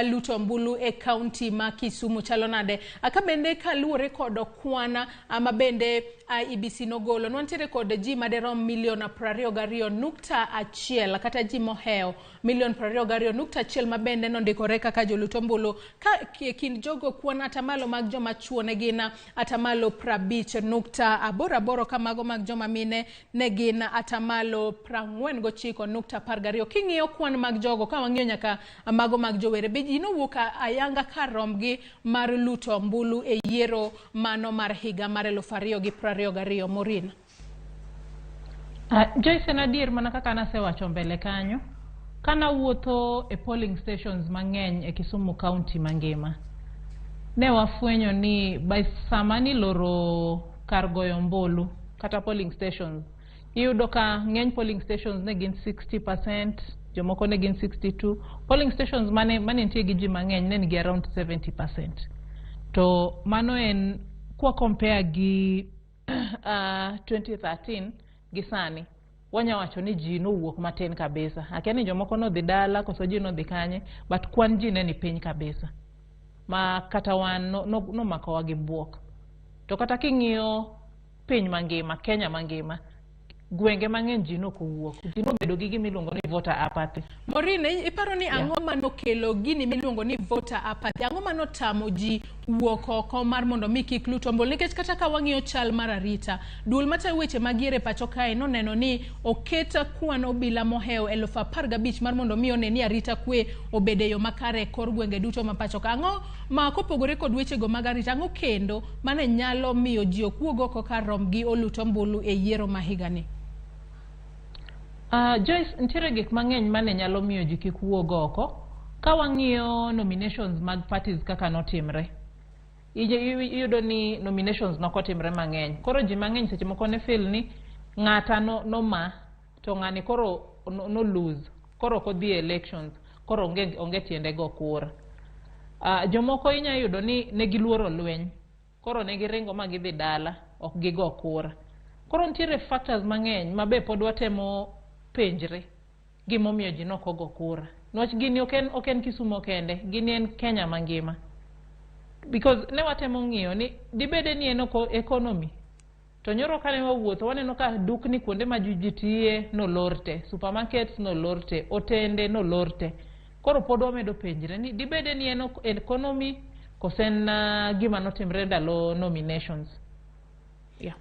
luto ombulu e kaunti ma Kisumu chalo nade. Akabende kaluore kod kwana mabende IEBC nogolo. Nwantiere kod ji maderom milion 22.1 kata ji moheo milion 22.1 mabende nondikore kaka joluto ombulu. Ka kind jogo kwan atamalo mag joma chuo ne gin atamalo 50.88 ka mago mag joma mine ne gin atamalo 49.12. King'iyo kwan mag jogo ka wang'iyo nyaka mago mag jowere be ji nowuok ayanga kar romgi mar luto ombulu e yiero mano mar higa mar 2022. Maureen. Joyce nadier mana kaka nasewacho mbele kanyo kana wuotho e polling stations mang'eny e Kisumu County mangima ne wafwenyo ni by sama ni loro kar goyo ombulu kata polling stations iyudo ka ng'eny polling stations ne gin 60%, jomoko ne gin 62. Polling stations mane nitie gi ji mang'eny ne nigi around 70%. To mano en kwa compare gi 2013 gi sani wanya wacho ni ji nowuok matin kabisa. Akia ni jomoko no dhi dala koso ji no dhi kanye, but kwan ji ne ni piny kabisa. Ma kata wan no makowa gi buok. To kata king'iyo piny mangima, Kenya mangima, gwenge mang'eny ji no kowuok. Ji no bedo gi gimiluongo ni voter apathy. Maureen, iparo ni ang'o mano kelo gini miluongo ni voter apathy? Ang'o mano tamo ji wuok oko mar mondo mi kik luto ombulu? Nikech kata ka wang'iyo chal mar arita, duol matayo weche magiere pacho kae noneno ni oket kwan obila moheo 15,000 mar mondo mi one ni arita kwe obede yo makare kor gwenge duto ma pacho ka. Ang'o ma kopogore kod weche go mag arita, ang'o kendo mane nyalo miyo ji okuog oko kar romgi oluto ombulu e yiero ma higani? Joyce, nitiere gik mang'eny mane nyalo miyo ji kik wuog oko ka wang'iyo nominations mag parties kaka notimre. Iyudo ni nominations nokotimre mang'eny. Koro ji mang'eny seche moko ne feel ni ng'ata no ma to ng'ani koro no lose. Koro kodhi elections, koro onge tiende go kura. Jomoko inya yudo ni ne giluoro lweny. Koro ne giringo ma gidhi dala, ok gigo kura. Koro nitiere factors mang'eny mabe pod watemo penjre gimomiyo ji nokogo kura. Nwach gini oken Kisumu kende, gini en Kenya mangima. Because ne watemo ng'iyo ni dibede ni en economy. To nyoro kane wawuotho waneno ka dukni kuonde ma ji tiye nolorte, supermarkets nolorte, otende nolorte. Koro pod wamedo penjre ni dibede ni en economy kosen gima notimre ndalo nominations. Yeah.